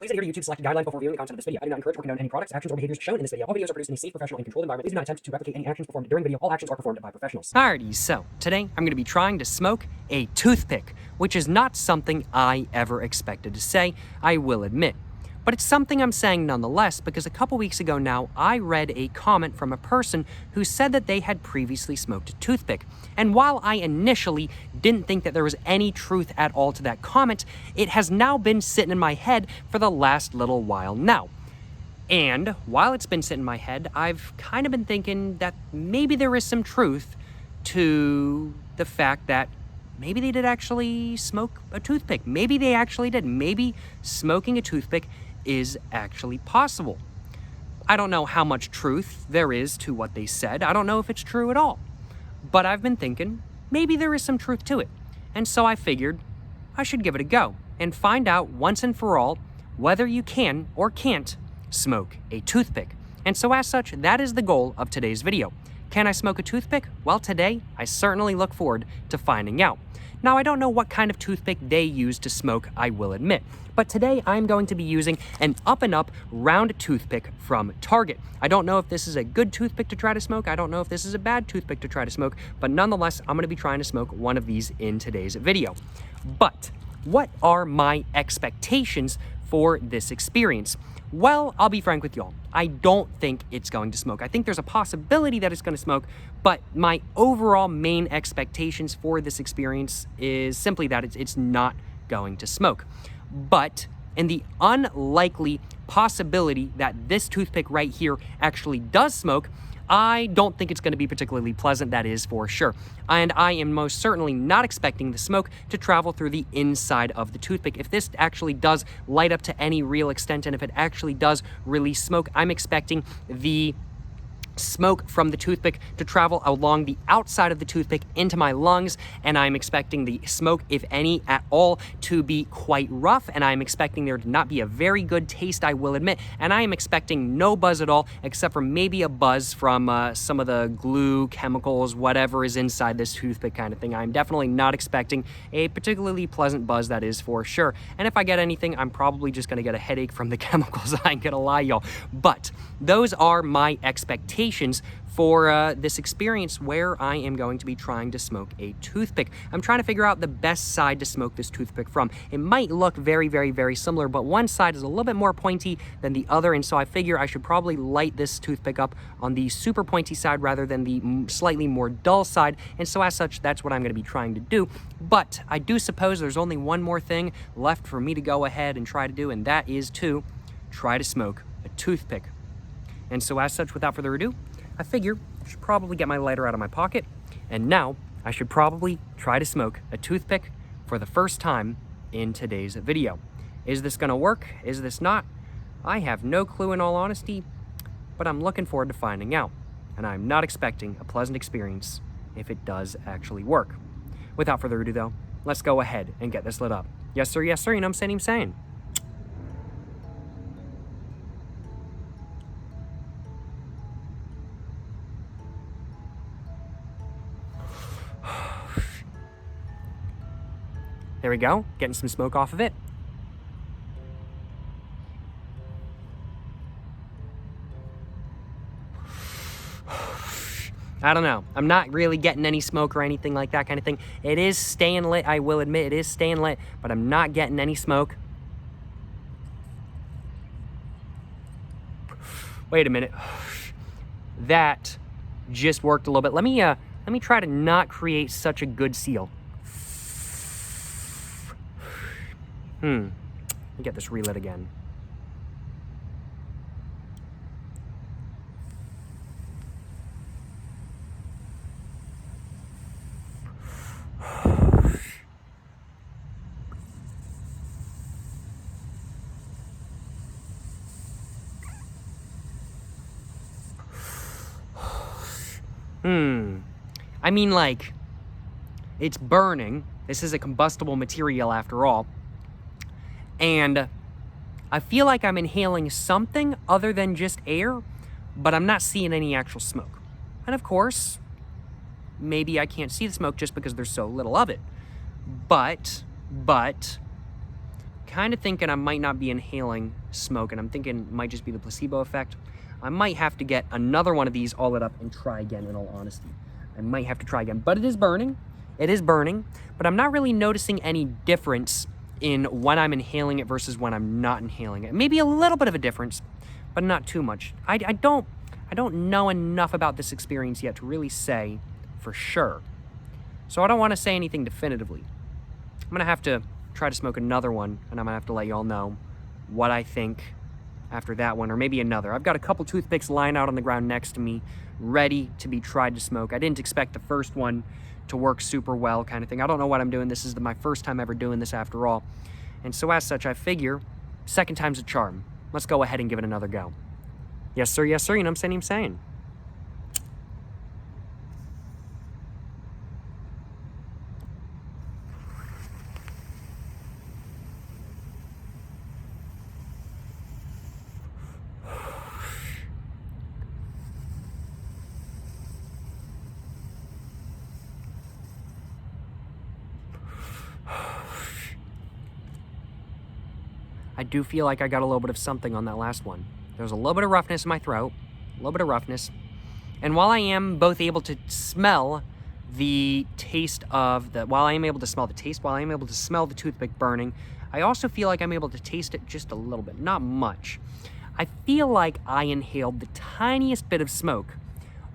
Please adhere to YouTube's selected guidelines before viewing the content of this video. I do not encourage or condone any products, actions, or behaviors shown in this video. All videos are produced in a safe, professional, and controlled environment. Please do not attempt to replicate any actions performed during the video. All actions are performed by professionals. Alrighty, so today I'm going to be trying to smoke a toothpick, which is not something I ever expected to say, I will admit. But it's something I'm saying nonetheless because a couple weeks ago now, I read a comment from a person who said that they had previously smoked a toothpick. And while I initially didn't think that there was any truth at all to that comment, it has now been sitting in my head for the last little while now. And while it's been sitting in my head, I've kind of been thinking that maybe there is some truth to the fact that maybe they did actually smoke a toothpick. Maybe they actually did. Maybe smoking a toothpick is actually possible. I don't know how much truth there is to what they said. I don't know if it's true at all. But I've been thinking maybe there is some truth to it. And so I figured I should give it a go and find out once and for all whether you can or can't smoke a toothpick. And so as such, that is the goal of today's video. Can I smoke a toothpick? Well, today, I certainly look forward to finding out. Now, I don't know what kind of toothpick they use to smoke, I will admit. But today, I'm going to be using an up-and-up round toothpick from Target. I don't know if this is a good toothpick to try to smoke. I don't know if this is a bad toothpick to try to smoke. But nonetheless, I'm going to be trying to smoke one of these in today's video. But what are my expectations for this experience? Well, I'll be frank with y'all. I don't think it's going to smoke. I think there's a possibility that it's going to smoke, but my overall main expectations for this experience is simply that it's not going to smoke. But in the unlikely possibility that this toothpick right here actually does smoke, I don't think it's going to be particularly pleasant, that is for sure. And I am most certainly not expecting the smoke to travel through the inside of the toothpick. If this actually does light up to any real extent, and if it actually does release smoke, I'm expecting the smoke from the toothpick to travel along the outside of the toothpick into my lungs, and I'm expecting the smoke, if any at all, to be quite rough, and I'm expecting there to not be a very good taste, I will admit, and I am expecting no buzz at all, except for maybe a buzz from some of the glue, chemicals, whatever is inside this toothpick kind of thing. I'm definitely not expecting a particularly pleasant buzz, that is for sure, and if I get anything, I'm probably just gonna get a headache from the chemicals, I ain't gonna lie, y'all. But those are my expectations for this experience where I am going to be trying to smoke a toothpick. I'm trying to figure out the best side to smoke this toothpick from. It might look very, very, very similar, but one side is a little bit more pointy than the other, and so I figure I should probably light this toothpick up on the super pointy side rather than the slightly more dull side, and so as such, that's what I'm going to be trying to do. But I do suppose there's only one more thing left for me to go ahead and try to do, and that is to try to smoke a toothpick. And so as such, without further ado, I figure I should probably get my lighter out of my pocket, and now I should probably try to smoke a toothpick for the first time in today's video. Is this gonna work? Is this not? I have no clue in all honesty, but I'm looking forward to finding out, and I'm not expecting a pleasant experience if it does actually work. Without further ado though, let's go ahead and get this lit up. Yes sir, you know what I'm saying. There we go, getting some smoke off of it. I don't know, I'm not really getting any smoke or anything like that kind of thing. It is staying lit, I will admit, it is staying lit, but I'm not getting any smoke. Wait a minute. That just worked a little bit. Let me try to not create such a good seal. Let me get this relit again. I mean, like, it's burning. This is a combustible material after all. And I feel like I'm inhaling something other than just air, but I'm not seeing any actual smoke. And of course, maybe I can't see the smoke just because there's so little of it. But, kind of thinking I might not be inhaling smoke, and I'm thinking it might just be the placebo effect. I might have to get another one of these, all lit up, and try again, in all honesty. I might have to try again, but it is burning. It is burning, but I'm not really noticing any difference in when I'm inhaling it versus when I'm not inhaling it. Maybe a little bit of a difference, but not too much. I don't know enough about this experience yet to really say for sure. So I don't want to say anything definitively. I'm gonna have to try to smoke another one, and I'm gonna have to let y'all know what I think after that one, or maybe another. I've got a couple toothpicks lying out on the ground next to me, ready to be tried to smoke. I didn't expect the first one to work super well, kind of thing. I don't know what I'm doing. This is my first time ever doing this after all. And so as such, I figure second time's a charm. Let's go ahead and give it another go. Yes, sir, yes, sir. You know what I'm saying? I do feel like I got a little bit of something on that last one. There's a little bit of roughness in my throat, a little bit of roughness. And while I am both able to smell the taste of the, while I am able to smell the taste, while I am able to smell the toothpick burning, I also feel like I'm able to taste it just a little bit, not much. I feel like I inhaled the tiniest bit of smoke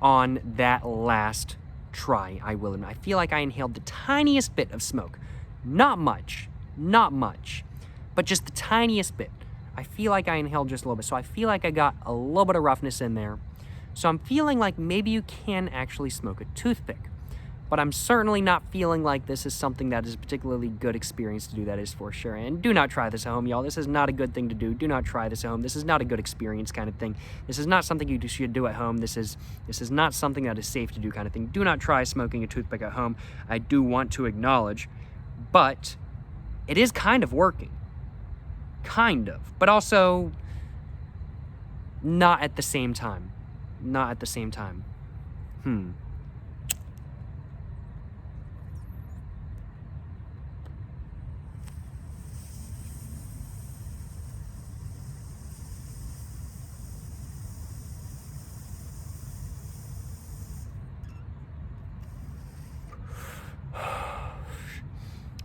on that last try, I will admit. I feel like I inhaled the tiniest bit of smoke. Not much, but just the tiniest bit. I feel like I inhaled just a little bit, so I feel like I got a little bit of roughness in there. So I'm feeling like maybe you can actually smoke a toothpick, but I'm certainly not feeling like this is something that is a particularly good experience to do, that is for sure. And do not try this at home, y'all. This is not a good thing to do. Do not try this at home. This is not a good experience kind of thing. This is not something you should do at home. This is not something that is safe to do kind of thing. Do not try smoking a toothpick at home. I do want to acknowledge, but it is kind of working. Kind of, but also not at the same time. Not at the same time.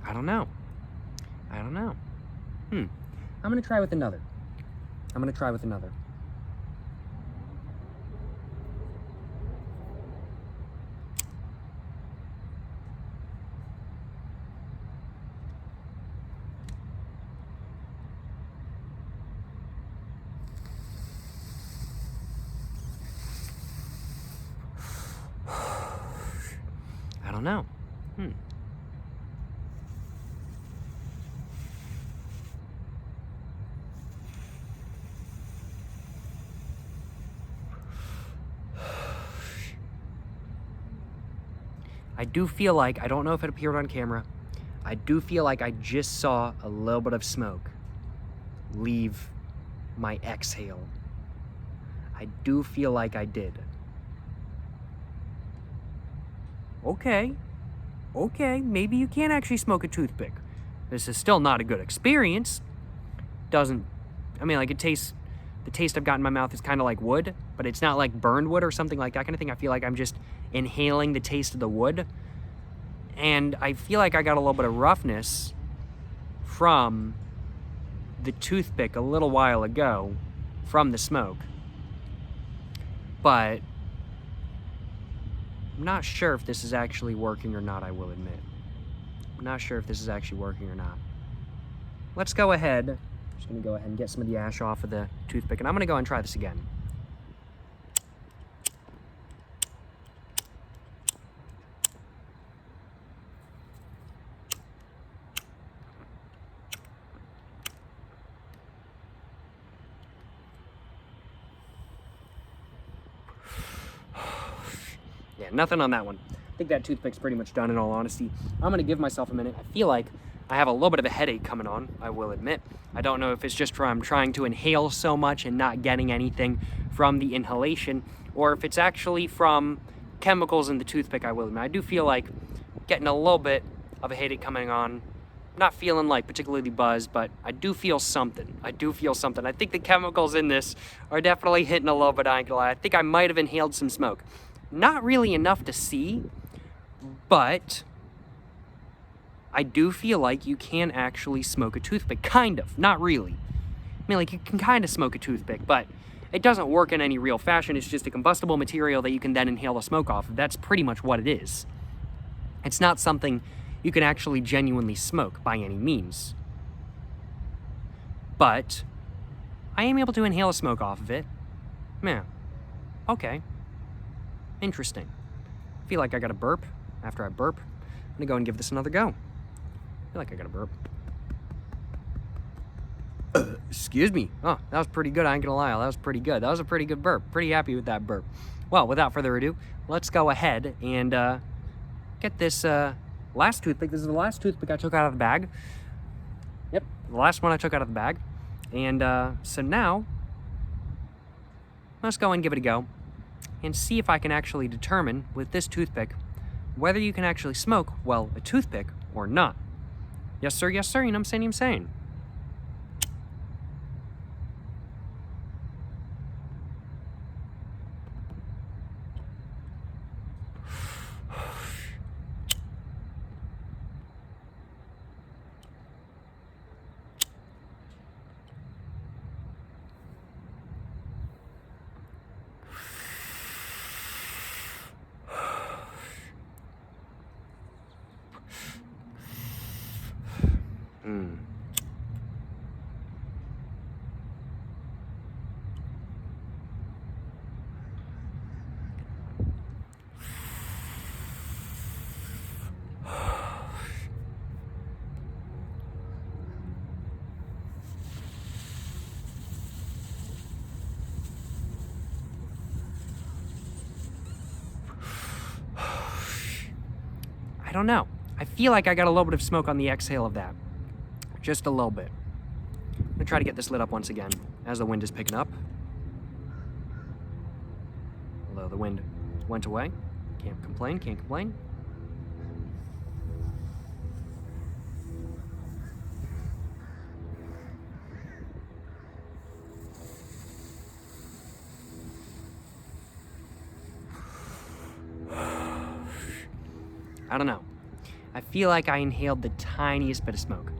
I don't know. I'm gonna try with another. I don't know. I do feel like, I don't know if it appeared on camera, I do feel like I just saw a little bit of smoke leave my exhale. I do feel like I did. Okay, maybe you can actually smoke a toothpick. This is still not a good experience. It tastes, the taste I've got in my mouth is kind of like wood, but it's not like burned wood or something like that kind of thing. I feel like I'm just inhaling the taste of the wood. And I feel like I got a little bit of roughness from the toothpick a little while ago from the smoke. But I'm not sure if this is actually working or not, I will admit. I'm not sure if this is actually working or not. Let's go ahead. I'm just gonna go ahead and get some of the ash off of the toothpick, and I'm gonna go and try this again. Yeah, nothing on that one. I think that toothpick's pretty much done, in all honesty. I'm gonna give myself a minute. I feel like I have a little bit of a headache coming on, I will admit. I don't know if it's just from trying to inhale so much and not getting anything from the inhalation, or if it's actually from chemicals in the toothpick, I will admit. I do feel like getting a little bit of a headache coming on not feeling like particularly buzzed, but I do feel something. I think the chemicals in this are definitely hitting a little bit, I ain't gonna lie. I think I might have inhaled some smoke. Not really enough to see, but I do feel like you can actually smoke a toothpick. Kind of, not really. I mean, like, you can kind of smoke a toothpick, but it doesn't work in any real fashion. It's just a combustible material that you can then inhale the smoke off of. That's pretty much what it is. It's not something you can actually genuinely smoke by any means. But I am able to inhale a smoke off of it. Man, okay. Interesting. I feel like I got a burp. After I burp, I'm gonna go and give this another go. I feel like I got a burp. Excuse me. Oh, that was pretty good. I ain't gonna lie. That was pretty good. That was a pretty good burp. Pretty happy with that burp. Well, without further ado, let's go ahead and get this last toothpick. This is the last toothpick I took out of the bag. Yep, the last one I took out of the bag. And so now, let's go and give it a go and see if I can actually determine with this toothpick whether you can actually smoke, well, a toothpick or not. Yes, sir, you know what I'm saying, I don't know. I feel like I got a little bit of smoke on the exhale of that. Just a little bit. I'm gonna try to get this lit up once again as the wind is picking up. Although the wind went away. Can't complain, can't complain. I don't know. I feel like I inhaled the tiniest bit of smoke.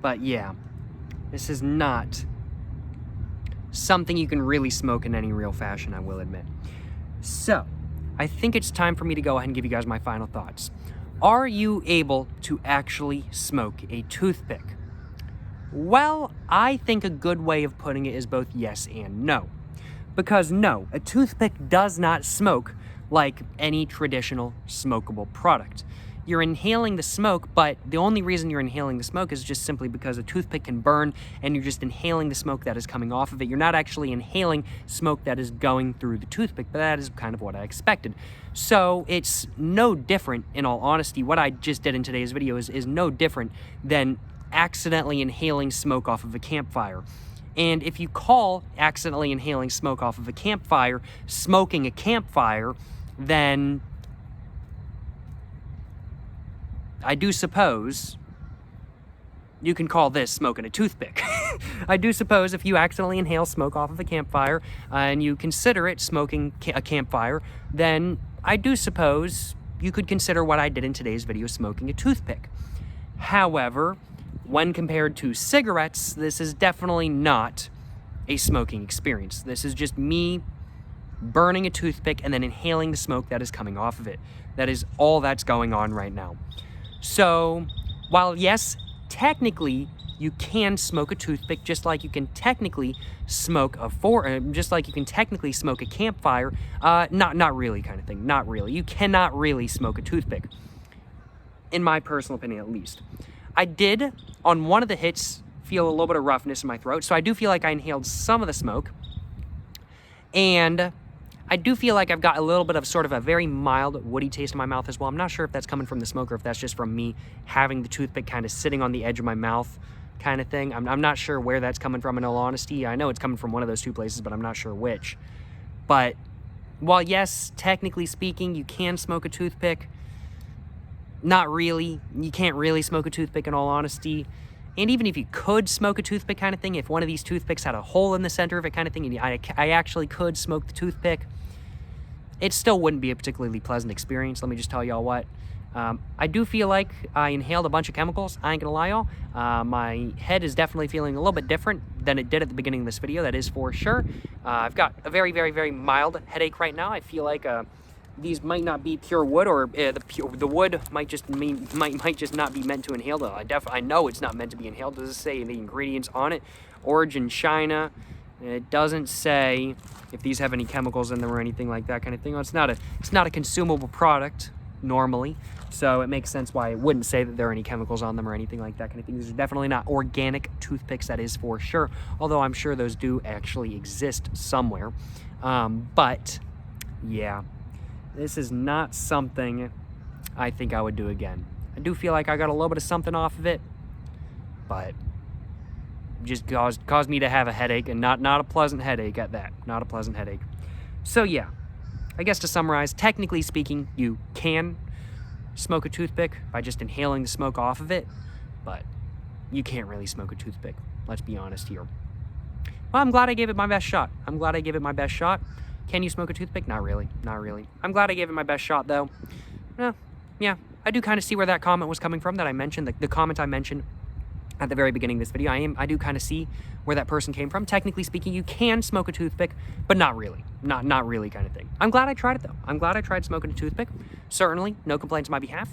But yeah, this is not something you can really smoke in any real fashion, I will admit. So, I think it's time for me to go ahead and give you guys my final thoughts. Are you able to actually smoke a toothpick? Well, I think a good way of putting it is both yes and no. Because no, a toothpick does not smoke like any traditional smokable product. You're inhaling the smoke, but the only reason you're inhaling the smoke is just simply because a toothpick can burn and you're just inhaling the smoke that is coming off of it. You're not actually inhaling smoke that is going through the toothpick, but that is kind of what I expected. So it's no different, in all honesty. What I just did in today's video is no different than accidentally inhaling smoke off of a campfire. And if you call accidentally inhaling smoke off of a campfire smoking a campfire, then I do suppose you can call this smoking a toothpick. I do suppose if you accidentally inhale smoke off of a campfire and you consider it smoking a campfire, then I do suppose you could consider what I did in today's video smoking a toothpick. However, when compared to cigarettes, this is definitely not a smoking experience. This is just me burning a toothpick and then inhaling the smoke that is coming off of it. That is all that's going on right now. So, while yes, technically you can smoke a toothpick just like you can technically smoke a campfire, not really kind of thing, not really. You cannot really smoke a toothpick, in my personal opinion at least. I did, on one of the hits, feel a little bit of roughness in my throat, so I do feel like I inhaled some of the smoke, and I do feel like I've got a little bit of sort of a very mild woody taste in my mouth as well. I'm not sure if that's coming from the smoke or if that's just from me having the toothpick kind of sitting on the edge of my mouth kind of thing. I'm not sure where that's coming from, in all honesty. I know it's coming from one of those two places, but I'm not sure which. But while, yes, technically speaking, you can smoke a toothpick, not really. You can't really smoke a toothpick, in all honesty. And even if you could smoke a toothpick kind of thing, if one of these toothpicks had a hole in the center of it kind of thing, and I actually could smoke the toothpick, it still wouldn't be a particularly pleasant experience. Let me just tell y'all what. I do feel like I inhaled a bunch of chemicals. I ain't gonna lie, y'all. My head is definitely feeling a little bit different than it did at the beginning of this video. That is for sure. I've got a very, very, very mild headache right now. I feel like these might not be pure wood, or the wood might just not be meant to inhale. Though I know it's not meant to be inhaled. Does it say the ingredients on it? Origin China. It doesn't say if these have any chemicals in them or anything like that kind of thing. It's not a consumable product normally, so it makes sense why it wouldn't say that there are any chemicals on them or anything like that kind of thing. These are definitely not organic toothpicks, that is for sure, although I'm sure those do actually exist somewhere. But yeah, this is not something I think I would do again. I do feel like I got a little bit of something off of it, but just caused me to have a headache, and not a pleasant headache at that. Not a pleasant headache. So yeah, I guess to summarize, technically speaking, you can smoke a toothpick by just inhaling the smoke off of it, but you can't really smoke a toothpick. Let's be honest here. Well, I'm glad I gave it my best shot. Can you smoke a toothpick? Not really. I'm glad I gave it my best shot, though. Yeah, I do kind of see where that comment was coming from that I mentioned, the comment I mentioned at the very beginning of this video. I do kind of see where that person came from. Technically speaking, you can smoke a toothpick, but not really. Not really kind of thing. I'm glad I tried it, though. I'm glad I tried smoking a toothpick. Certainly, no complaints on my behalf.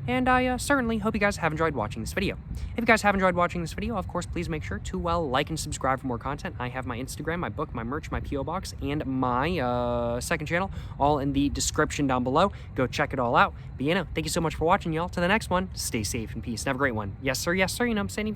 And I certainly hope you guys have enjoyed watching this video. If you guys have enjoyed watching this video, of course, please make sure to, like and subscribe for more content. I have my Instagram, my book, my merch, my P.O. box, and my second channel, all in the description down below. Go check it all out. But, thank you so much for watching, y'all. To the next one, stay safe and peace. And have a great one. Yes, sir. You know what I'm saying?